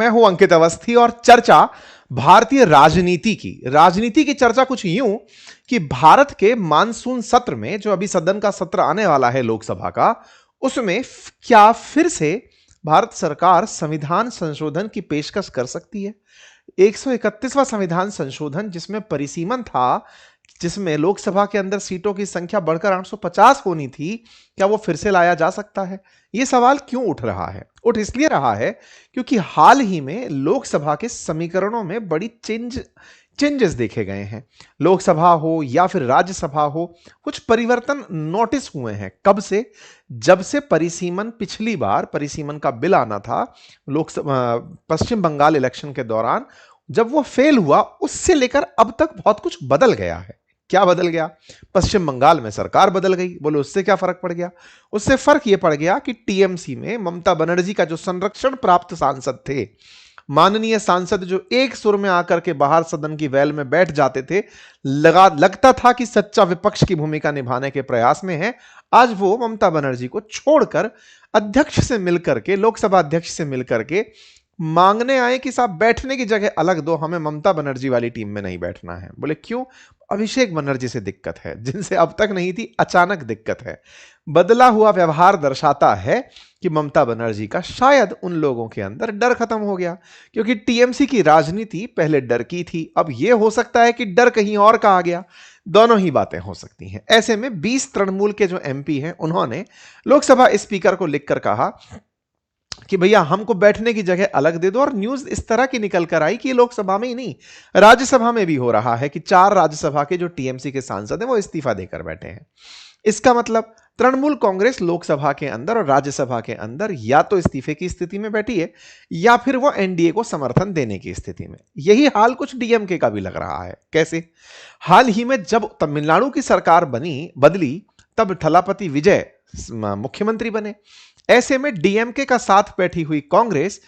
मैं हूं अंकित अवस्थी और चर्चा भारतीय राजनीति की चर्चा कुछ यूं कि भारत के मानसून सत्र में जो अभी सदन का सत्र आने वाला है लोकसभा का, उसमें क्या फिर से भारत सरकार संविधान संशोधन की पेशकश कर सकती है। 131वां संविधान संशोधन जिसमें परिसीमन था, जिसमें लोकसभा के अंदर सीटों की संख्या बढ़कर 850 होनी थी, क्या वो फिर से लाया जा सकता है? यह सवाल क्यों उठ रहा है? उठ इसलिए रहा है क्योंकि हाल ही में लोकसभा के समीकरणों में बड़ी चेंजेस देखे गए हैं। लोकसभा हो या फिर राज्यसभा हो, कुछ परिवर्तन नोटिस हुए हैं। कब से? जब से पिछली बार परिसीमन का बिल आना था लोकसभा पश्चिम बंगाल इलेक्शन के दौरान, जब वो फेल हुआ, उससे लेकर अब तक बहुत कुछ बदल गया है। क्या बदल गया? पश्चिम बंगाल में सरकार बदल गई। बोले उससे क्या फर्क पड़ गया? उससे फर्क यह पड़ गया कि टीएमसी में ममता बनर्जी का जो संरक्षण प्राप्त सांसद थे, माननीय सांसद जो एक सुर में आकर के बाहर सदन की वेल में बैठ जाते थे, लगता था कि सच्चा विपक्ष की भूमिका निभाने के प्रयास में है, आज वो ममता बनर्जी को छोड़कर अध्यक्ष से मिलकर के, लोकसभा अध्यक्ष से मिलकर के मांगने आए कि साहब बैठने की जगह अलग दो, हमें ममता बनर्जी वाली टीम में नहीं बैठना है। बोले क्यों? अभिषेक बनर्जी से दिक्कत है, जिनसे अब तक नहीं थी, अचानक दिक्कत है। बदला हुआ व्यवहार दर्शाता है कि ममता बनर्जी का शायद उन लोगों के अंदर डर खत्म हो गया, क्योंकि टीएमसी की राजनीति पहले डर की थी, अब यह हो सकता है कि डर कहीं और का आ गया। दोनों ही बातें हो सकती हैं। ऐसे में 20 तृणमूल के जो एमपी हैं, उन्होंने लोकसभा स्पीकर को लिखकर कहा कि भैया हमको बैठने की जगह अलग दे दो। और न्यूज इस तरह की निकल कर आई कि लोकसभा में ही नहीं, राज्यसभा में भी हो रहा है कि 4 राज्यसभा के जो टीएमसी के सांसद हैं वो इस्तीफा देकर बैठे हैं। इसका मतलब तृणमूल कांग्रेस लोकसभा के अंदर और राज्यसभा के अंदर या तो इस्तीफे की स्थिति में बैठी है या फिर वो एनडीए को समर्थन देने की स्थिति में। यही हाल कुछ डीएमके का भी लग रहा है। कैसे? हाल ही में जब तमिलनाडु की सरकार बदली, तब थलापति विजय मुख्यमंत्री बने। ऐसे में डीएमके का साथ बैठी हुई कांग्रेस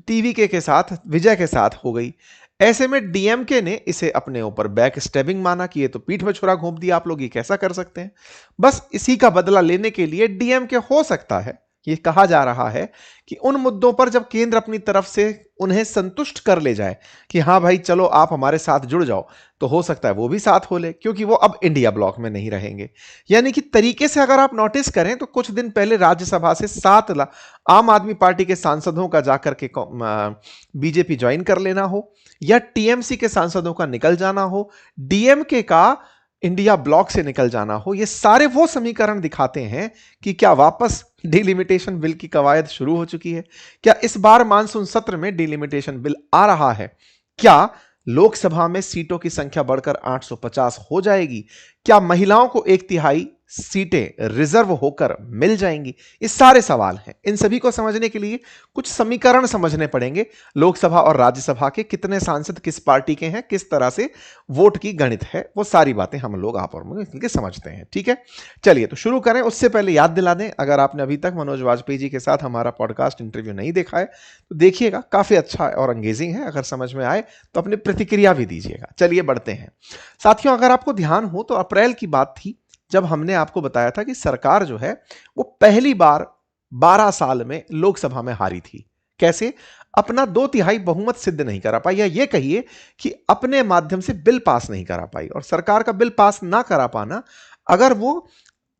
टीवीके के साथ, विजय के साथ हो गई। ऐसे में डीएमके ने इसे अपने ऊपर बैक स्टेबिंग माना कि ये तो पीठ में छुरा घोंप दिया आप लोग, ये कैसा कर सकते हैं। बस इसी का बदला लेने के लिए डीएमके, हो सकता है, ये कहा जा रहा है कि उन मुद्दों पर जब केंद्र अपनी तरफ से उन्हें संतुष्ट कर ले जाए कि हां भाई चलो आप हमारे साथ जुड़ जाओ, तो हो सकता है वो भी साथ हो ले, क्योंकि वो अब इंडिया ब्लॉक में नहीं रहेंगे। यानी कि तरीके से अगर आप नोटिस करें तो कुछ दिन पहले राज्यसभा से 7 आम आदमी पार्टी के सांसदों का जाकर के बीजेपी ज्वाइन कर लेना हो, या टीएमसी के सांसदों का निकल जाना हो, डीएमके का इंडिया ब्लॉक से निकल जाना हो, ये सारे वो समीकरण दिखाते हैं कि क्या वापस डिलिमिटेशन बिल की कवायद शुरू हो चुकी है। क्या इस बार मानसून सत्र में डिलिमिटेशन बिल आ रहा है? क्या लोकसभा में सीटों की संख्या बढ़कर 850 हो जाएगी? क्या महिलाओं को 1/3 सीटें रिजर्व होकर मिल जाएंगी? ये सारे सवाल हैं। इन सभी को समझने के लिए कुछ समीकरण समझने पड़ेंगे। लोकसभा और राज्यसभा के कितने सांसद किस पार्टी के हैं, किस तरह से वोट की गणित है, वो सारी बातें हम लोग आप और मिलकर समझते हैं। ठीक है, चलिए तो शुरू करें। उससे पहले याद दिला दें, अगर आपने अभी तक मनोज वाजपेयी जी के साथ हमारा पॉडकास्ट इंटरव्यू नहीं देखा है तो देखिएगा, काफी अच्छा और एंगेजिंग है। अगर समझ में आए तो अपनी प्रतिक्रिया भी दीजिएगा। चलिए बढ़ते हैं साथियों। अगर आपको ध्यान हो तो अप्रैल की बात थी जब हमने आपको बताया था कि सरकार जो है वो पहली बार 12 साल में लोकसभा में हारी थी। कैसे? अपना 2/3 बहुमत सिद्ध नहीं करा पाई, या ये कहिए कि अपने माध्यम से बिल पास नहीं करा पाई। और सरकार का बिल पास ना करा पाना, अगर वो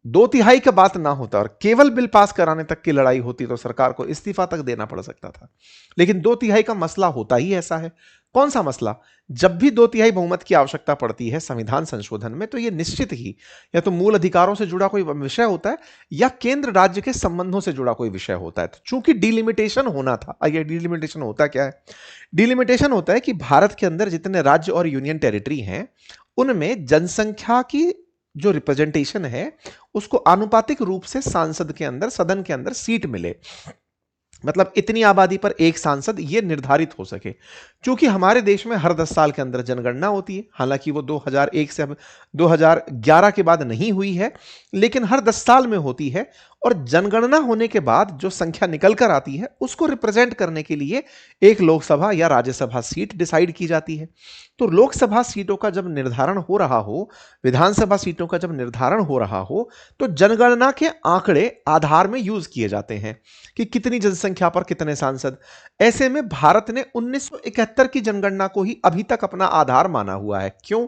2/3 का बात ना होता और केवल बिल पास कराने तक की लड़ाई होती तो सरकार को इस्तीफा तक देना पड़ सकता था। लेकिन 2/3 का मसला होता ही ऐसा है। कौन सा मसला? जब भी 2/3 बहुमत की आवश्यकता पड़ती है संविधान संशोधन में, तो यह निश्चित ही या तो मूल अधिकारों से जुड़ा कोई विषय होता है या केंद्र राज्य के संबंधों से जुड़ा कोई विषय होता है। तो चूंकि डिलिमिटेशन होना था, ये डिलिमिटेशन होता क्या है? डिलिमिटेशन होता है कि भारत के अंदर जितने राज्य और यूनियन टेरिटरी हैं, उनमें जनसंख्या की जो रिप्रेजेंटेशन है उसको आनुपातिक रूप से सांसद के अंदर, सदन के अंदर सीट मिले। मतलब इतनी आबादी पर एक सांसद, ये निर्धारित हो सके। क्योंकि हमारे देश में हर 10 साल के अंदर जनगणना होती है, हालांकि वो 2001 से अब 2011 के बाद नहीं हुई है, लेकिन हर 10 साल में होती है। और जनगणना होने के बाद जो संख्या निकल कर आती है उसको रिप्रेजेंट करने के लिए एक लोकसभा या राज्यसभा सीट डिसाइड की जाती है। तो लोकसभा सीटों का जब निर्धारण हो रहा हो, विधानसभा सीटों का जब निर्धारण हो रहा हो, तो जनगणना के आंकड़े आधार में यूज किए जाते हैं कि कितनी जनसंख्या पर कितने सांसद। ऐसे में भारत ने 1971 की जनगणना को ही अभी तक अपना आधार माना हुआ है। क्यों?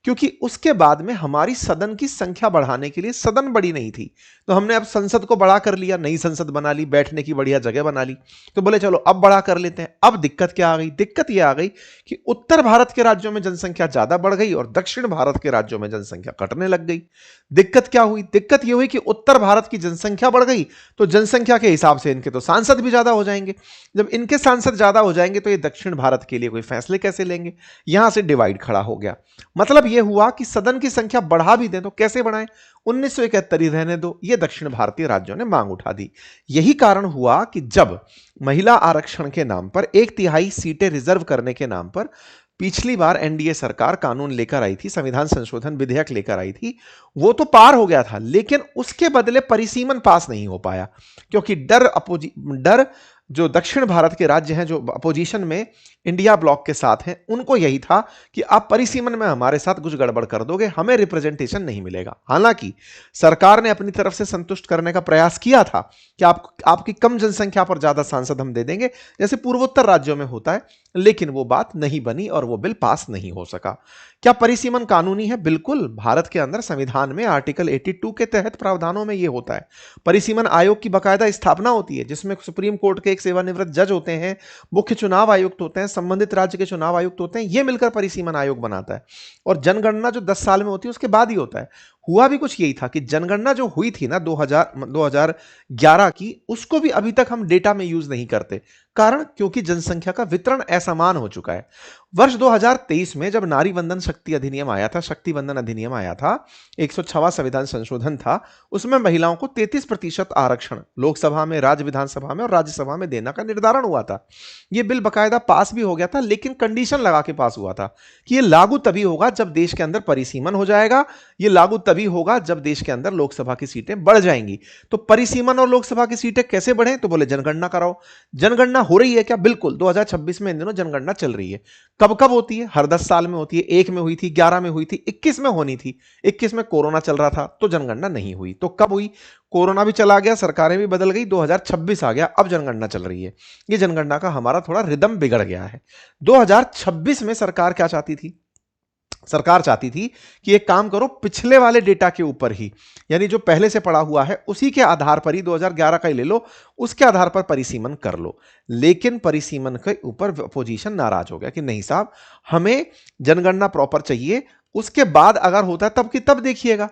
क्योंकि उसके बाद में हमारी सदन की संख्या बढ़ाने के लिए, सदन बड़ी नहीं थी तो हमने अब संसद को बड़ा कर लिया, नई संसद बना ली, बैठने की बढ़िया जगह बना ली, तो बोले चलो अब बड़ा कर लेते हैं। अब दिक्कत क्या आ गई? दिक्कत यह आ गई कि उत्तर भारत के राज्यों में जनसंख्या ज्यादा बढ़ गई और दक्षिण भारत के राज्यों में जनसंख्या घटने लग गई। दिक्कत क्या हुई? दिक्कत यह हुई कि उत्तर भारत की जनसंख्या बढ़ गई तो जनसंख्या के हिसाब से इनके तो सांसद भी ज्यादा हो जाएंगे। जब इनके सांसद ज्यादा हो जाएंगे तो ये दक्षिण भारत के लिए कोई फैसले कैसे लेंगे? यहां से डिवाइड खड़ा हो गया। मतलब यह हुआ कि सदन की संख्या बढ़ा भी दें तो कैसे बढ़ाएं? 1971 ही रहने दो, ये दक्षिण भारतीय राज्यों ने मांग उठा दी। यही कारण हुआ कि जब महिला आरक्षण के नाम पर 1/3 सीटें रिजर्व करने के नाम पर पिछली बार एनडीए सरकार कानून लेकर आई थी, संविधान संशोधन विधेयक लेकर आई थी, वो तो पार हो गया था, लेकिन उसके बदले परिसीमन पास नहीं हो पाया क्योंकि डर जो दक्षिण भारत के राज्य हैं जो अपोजिशन में इंडिया ब्लॉक के साथ हैं, उनको यही था कि आप परिसीमन में हमारे साथ कुछ गड़बड़ कर दोगे, हमें रिप्रेजेंटेशन नहीं मिलेगा। हालांकि सरकार ने अपनी तरफ से संतुष्ट करने का प्रयास किया था कि आपकी कम जनसंख्या पर ज्यादा सांसद हम दे देंगे, जैसे पूर्वोत्तर राज्यों में होता है, लेकिन वो बात नहीं बनी और वो बिल पास नहीं हो सका। क्या परिसीमन कानूनी है? बिल्कुल। भारत के अंदर संविधान में आर्टिकल 82 के तहत प्रावधानों में यह होता है। परिसीमन आयोग की बाकायदा स्थापना होती है जिसमें सुप्रीम कोर्ट के एक सेवानिवृत्त जज होते हैं, मुख्य चुनाव आयुक्त होते हैं, संबंधित राज्य के चुनाव आयुक्त होते हैं, ये मिलकर परिसीमन आयोग बनाता है। और जनगणना जो 10 साल में होती है उसके बाद ही होता है। हुआ भी कुछ यही था कि जनगणना जो हुई थी ना 2011 की, उसको भी अभी तक हम डेटा में यूज नहीं करते। कारण? क्योंकि जनसंख्या का वितरण असमान हो चुका है। वर्ष 2023 में जब नारी वंदन शक्ति अधिनियम आया था, शक्ति वंदन अधिनियम आया था, 106वां संविधान संशोधन था, उसमें महिलाओं को 33% आरक्षण लोकसभा में, राज्य विधानसभा में और राज्यसभा में देने का निर्धारण हुआ था। यह बिल बकायदा पास भी हो गया था, लेकिन कंडीशन लगा के पास हुआ था कि यह लागू तभी होगा जब देश के अंदर परिसीमन हो जाएगा, यह लागू तभी होगा जब देश के अंदर लोकसभा की सीटें बढ़ जाएंगी। तो परिसीमन और लोकसभा की सीटें कैसे बढ़े? तो बोले जनगणना कराओ। जनगणना हो रही है क्या? बिल्कुल। 2026 में इन दिनों जनगणना चल रही है। कब कब होती है? हर 10 साल में होती है। 1 में हुई थी, 11 में हुई थी, 21 में होनी थी। 21 में कोरोना चल रहा था तो जनगणना नहीं हुई। तो कब हुई? कोरोना भी चला गया, सरकारें भी बदल गई, 2026 आ गया, अब जनगणना चल रही है। ये जनगणना का हमारा थोड़ा रिदम बिगड़ गया है। 2026 में सरकार क्या चाहती थी? सरकार चाहती थी कि एक काम करो, पिछले वाले डेटा के ऊपर ही, यानी जो पहले से पड़ा हुआ है उसी के आधार पर ही 2011 का ही ले लो, उसके आधार पर परिसीमन कर लो। लेकिन परिसीमन के ऊपर अपोजिशन नाराज हो गया कि नहीं साहब, हमें जनगणना प्रॉपर चाहिए, उसके बाद अगर होता है तब की तब देखिएगा।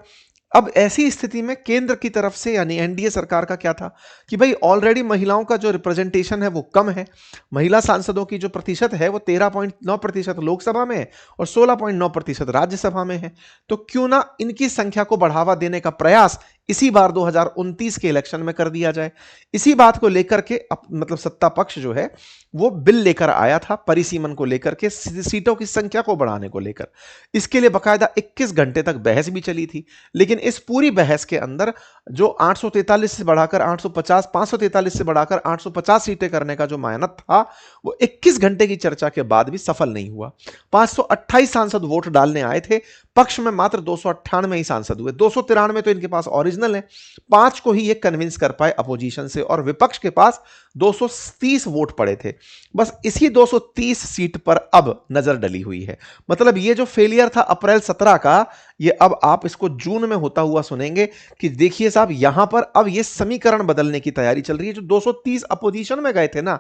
अब ऐसी स्थिति में केंद्र की तरफ से यानी एनडीए सरकार का क्या था कि भाई ऑलरेडी महिलाओं का जो रिप्रेजेंटेशन है वो कम है। महिला सांसदों की जो प्रतिशत है वो 13.9% लोकसभा में है और 16.9% राज्यसभा में है। तो क्यों ना इनकी संख्या को बढ़ावा देने का प्रयास इसी बार 2029 के इलेक्शन में कर दिया जाए। इसी बात को लेकर के मतलब सत्ता पक्ष जो है वो बिल लेकर आया था परिसीमन को लेकर के, सीटों की संख्या को बढ़ाने को लेकर। इसके लिए बकायदा 21 घंटे तक बहस भी चली थी, लेकिन इस पूरी बहस के अंदर जो 843 से बढ़ाकर 850, 543 से बढ़ाकर 850 सीटें करने का जो मानक था वो 21 घंटे की चर्चा के बाद भी सफल नहीं हुआ। 528 सांसद वोट डालने आए थे, पक्ष में मात्र 298 ही सांसद हुए। 293 तो इनके पास ओरिजिनल है, 5 को ही ये कन्विंस कर पाए अपोजिशन से, और विपक्ष के पास 230 वोट पड़े थे। बस इसी 230 सीट पर अब नजर डली हुई है। मतलब ये जो फेलियर था अप्रैल 17 का, ये अब आप इसको जून में होता हुआ सुनेंगे कि देखिए साहब यहां पर अब ये समीकरण बदलने की तैयारी चल रही है। जो 230 अपोजिशन में गए थे ना,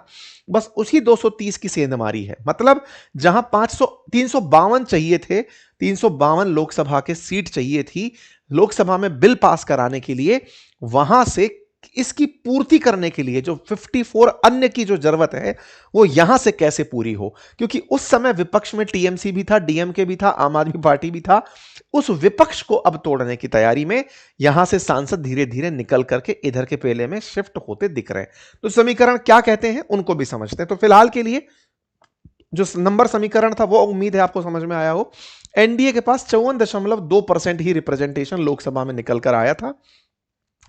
बस उसी 230 की सेंधमारी है। मतलब जहां 352 चाहिए थे, 352 लोकसभा के सीट चाहिए थी लोकसभा में बिल पास कराने के लिए, वहां से इसकी पूर्ति करने के लिए जो 54 अन्य की जो जरूरत है वो यहां से कैसे पूरी हो, क्योंकि उस समय विपक्ष में टीएमसी भी था, डीएमके भी था, आम आदमी पार्टी भी था। उस विपक्ष को अब तोड़ने की तैयारी में यहां से सांसद धीरे धीरे निकल करके इधर के पेले में शिफ्ट होते दिख रहे हैं। तो समीकरण क्या कहते हैं उनको भी समझते हैं। तो फिलहाल के लिए जो नंबर समीकरण था वो उम्मीद है आपको समझ में आया हो। एनडीए के पास 54.2% ही रिप्रेजेंटेशन लोकसभा में निकल कर आया था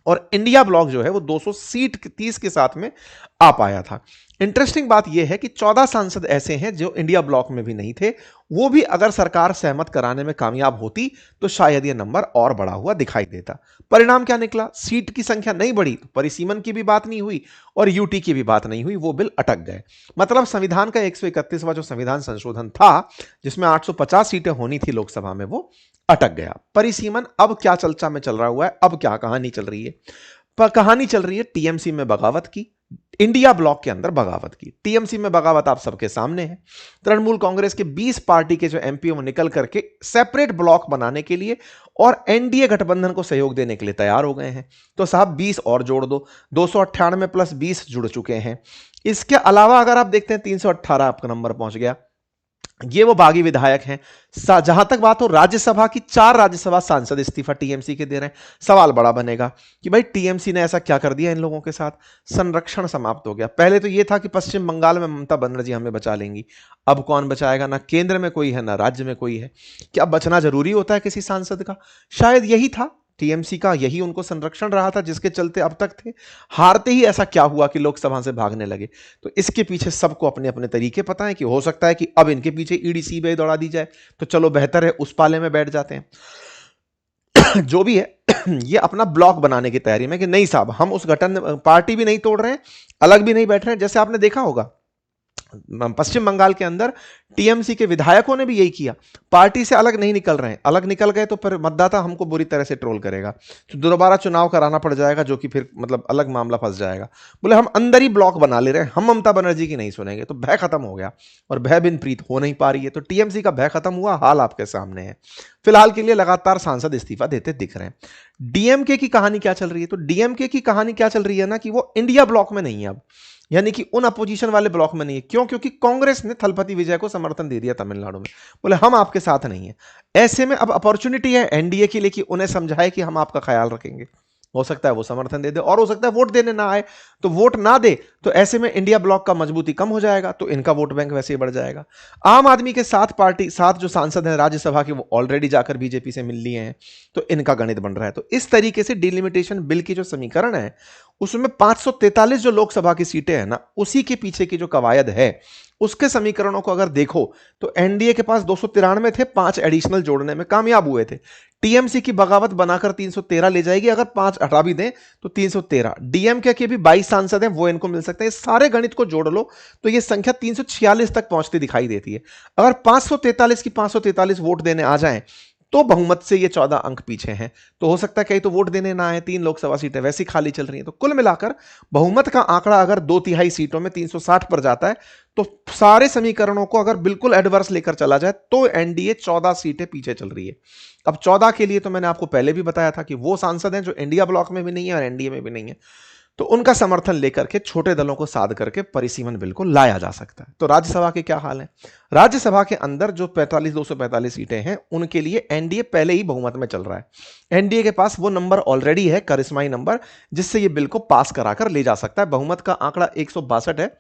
और इंडिया ब्लॉक जो है वो 200 सीट 30 के साथ में आ पाया था। इंटरेस्टिंग बात यह है कि 14 सांसद ऐसे हैं जो इंडिया ब्लॉक में भी नहीं थे, वो भी अगर सरकार सहमत कराने में कामयाब होती तो शायद यह नंबर और बढ़ा हुआ दिखाई देता। परिणाम क्या निकला? सीट की संख्या नहीं बढ़ी तो परिसीमन की भी बात नहीं हुई और यूटी की भी बात नहीं हुई, वो बिल अटक गए। मतलब संविधान का 131वां जो संविधान संशोधन था जिसमें 850 सीटें होनी थी लोकसभा में, वो अटक गया। परिसीमन अब क्या चर्चा में चल रहा हुआ है, अब क्या कहानी चल रही है? कहानी चल रही है टीएमसी में बगावत की, इंडिया ब्लॉक के अंदर बगावत की। टीएमसी में बगावत आप सबके सामने है। तृणमूल कांग्रेस के 20 पार्टी के जो एमपी वो निकल करके सेपरेट ब्लॉक बनाने के लिए और एनडीए गठबंधन को सहयोग देने के लिए तैयार हो गए हैं। तो साहब 20 और जोड़ दो, 298 प्लस 20 जुड़ चुके हैं। इसके अलावा अगर आप देखते हैं 318 आपका नंबर पहुंच गया। ये वो बागी विधायक हैं। जहां तक बात हो राज्यसभा की, 4 राज्यसभा सांसद इस्तीफा टीएमसी के दे रहे हैं। सवाल बड़ा बनेगा कि भाई टीएमसी ने ऐसा क्या कर दिया इन लोगों के साथ? संरक्षण समाप्त हो गया। पहले तो ये था कि पश्चिम बंगाल में ममता बनर्जी हमें बचा लेंगी, अब कौन बचाएगा? ना केंद्र में कोई है ना राज्य में कोई है। क्या बचना जरूरी होता है किसी सांसद का? शायद यही था टीएमसी का, यही उनको संरक्षण रहा था जिसके चलते अब तक थे। हारते ही ऐसा क्या हुआ कि लोकसभा से भागने लगे? तो इसके पीछे सबको अपने अपने तरीके पता है कि हो सकता है कि अब इनके पीछे ईडी सीबीआई दौड़ा दी जाए, तो चलो बेहतर है उस पाले में बैठ जाते हैं। जो भी है ये अपना ब्लॉक बनाने की तैयारी में कि नहीं साहब हम उस गठन पार्टी भी नहीं तोड़ रहे हैं, अलग भी नहीं बैठ रहे हैं। जैसे आपने देखा होगा पश्चिम बंगाल के अंदर टीएमसी के विधायकों ने भी यही किया, पार्टी से अलग नहीं निकल रहे हैं। अलग निकल गए तो फिर मतदाता हमको बुरी तरह से ट्रोल करेगा, तो दोबारा चुनाव कराना पड़ जाएगा, जो कि फिर मतलब अलग मामला फंस जाएगा। बोले हम अंदर ही ब्लॉक बना ले रहे हैं, हम ममता बनर्जी की नहीं सुनेंगे। तो भय खत्म हो गया और भय बिन प्रीत हो नहीं पा रही है। तो टीएमसी का भय खत्म हुआ, हाल आपके सामने है। फिलहाल के लिए लगातार सांसद इस्तीफा देते दिख रहे हैं। डीएमके की कहानी क्या चल रही है? तो डीएमके की कहानी क्या चल रही है ना कि वो इंडिया ब्लॉक में नहीं है अब, यानी कि उन अपोजिशन वाले ब्लॉक में नहीं है। क्यों? क्योंकि कांग्रेस ने थलपति विजय को समर्थन दे दिया तमिलनाडु में, बोले हम आपके साथ नहीं है। ऐसे में अब अपॉर्चुनिटी है एनडीए के लिए कि उन्हें समझाए कि हम आपका ख्याल रखेंगे। हो सकता है वो समर्थन दे दे और हो सकता है वोट देने ना आए, तो वोट ना दे तो ऐसे में इंडिया ब्लॉक का मजबूती कम हो जाएगा, तो इनका वोट बैंक वैसे ही बढ़ जाएगा। आम आदमी के 7 जो सांसद हैं राज्यसभा के वो ऑलरेडी जाकर बीजेपी से मिल लिए हैं, तो इनका गणित बन रहा है। तो इस तरीके से डिलिमिटेशन बिल की जो समीकरण है उसमें 543 जो लोकसभा की सीटें हैं ना, उसी के पीछे की जो कवायद है उसके समीकरणों को अगर देखो तो एनडीए के पास 293 थे, 5 एडिशनल जोड़ने में कामयाब हुए थे। टीएमसी की बगावत बनाकर 313 ले जाएगी, अगर 5 हटा भी दें तो 313। डीएमके के भी 22 सांसद हैं, वो इनको मिल सकते हैं। सारे गणित को जोड़ लो तो ये संख्या 346 तक पहुंचती दिखाई देती है। अगर 543 की 543 वोट देने आ जाएं तो बहुमत से ये 14 अंक पीछे हैं। तो हो सकता है कहीं तो वोट देने ना आए, 3 लोकसभा सीटें वैसी खाली चल रही हैं। तो कुल मिलाकर बहुमत का आंकड़ा अगर 2/3 सीटों में 360 पर जाता है, तो सारे समीकरणों को अगर बिल्कुल एडवर्स लेकर चला जाए तो एनडीए 14 सीटें पीछे चल रही है। अब 14 के लिए तो मैंने आपको पहले भी बताया था कि वो सांसद हैं जो इंडिया ब्लॉक में भी नहीं है और एनडीए में भी नहीं है, तो उनका समर्थन लेकर के छोटे दलों को साध करके परिसीमन बिल को लाया जा सकता है। तो राज्यसभा के क्या हाल है? राज्यसभा के अंदर जो 245 सीटें हैं उनके लिए एनडीए पहले ही बहुमत में चल रहा है। एनडीए के पास वो नंबर ऑलरेडी है, करिश्माई नंबर, जिससे ये बिल को पास कराकर ले जा सकता है। बहुमत का आंकड़ा 162 है,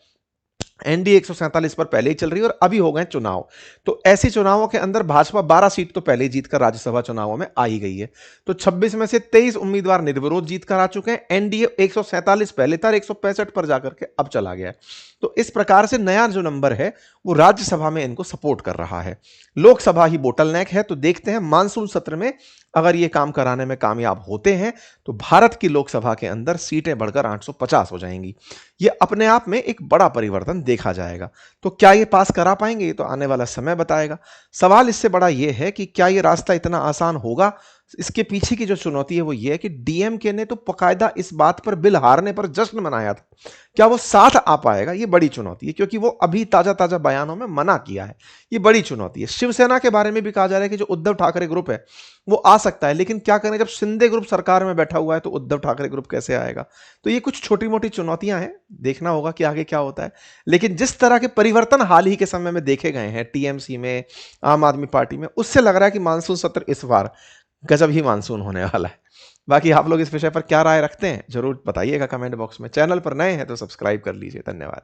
एनडीए 147 पर पहले ही चल रही है और अभी हो गए चुनाव। तो ऐसे चुनावों के अंदर भाजपा 12 सीट तो पहले ही जीतकर राज्यसभा चुनावों में आ ही गई है। तो 26 में से 23 उम्मीदवार निर्विरोध जीतकर आ चुके हैं। एनडीए 147 पहले था, 165 पर जाकर के अब चला गया है। तो इस प्रकार से नया जो नंबर है वो राज्यसभा में इनको सपोर्ट कर रहा है। लोकसभा ही बोटलनेक है। तो देखते हैं मानसून सत्र में अगर ये काम कराने में कामयाब होते हैं तो भारत की लोकसभा के अंदर सीटें बढ़कर 850 हो जाएंगी। ये अपने आप में एक बड़ा परिवर्तन देखा जाएगा। तो क्या ये पास करा पाएंगे? ये तो आने वाला समय बताएगा। सवाल इससे बड़ा ये है कि क्या ये रास्ता इतना आसान होगा? इसके पीछे की जो चुनौती है वो ये है कि डीएमके ने तो बकायदा इस बात पर बिल हारने पर जश्न मनाया था, क्या वो साथ आ पाएगा? ये बड़ी चुनौती है, क्योंकि वो अभी ताजा ताजा बयानों में मना किया है। ये बड़ी चुनौती है। शिवसेना के बारे में भी कहा जा रहा है कि जो उद्धव ठाकरे ग्रुप है वो आ सकता है, लेकिन क्या करें जब शिंदे ग्रुप सरकार में बैठा हुआ है तो उद्धव ठाकरे ग्रुप कैसे आएगा? तो ये कुछ छोटी मोटी चुनौतियां हैं, देखना होगा कि आगे क्या होता है। लेकिन जिस तरह के परिवर्तन हाल ही के समय में देखे गए हैं टीएमसी में, आम आदमी पार्टी में, उससे लग रहा है कि मानसून सत्र इस बार गजब ही मानसून होने वाला है। बाकी आप लोग इस विषय पर क्या राय रखते हैं जरूर बताइएगा कमेंट बॉक्स में। चैनल पर नए हैं तो सब्सक्राइब कर लीजिए। धन्यवाद।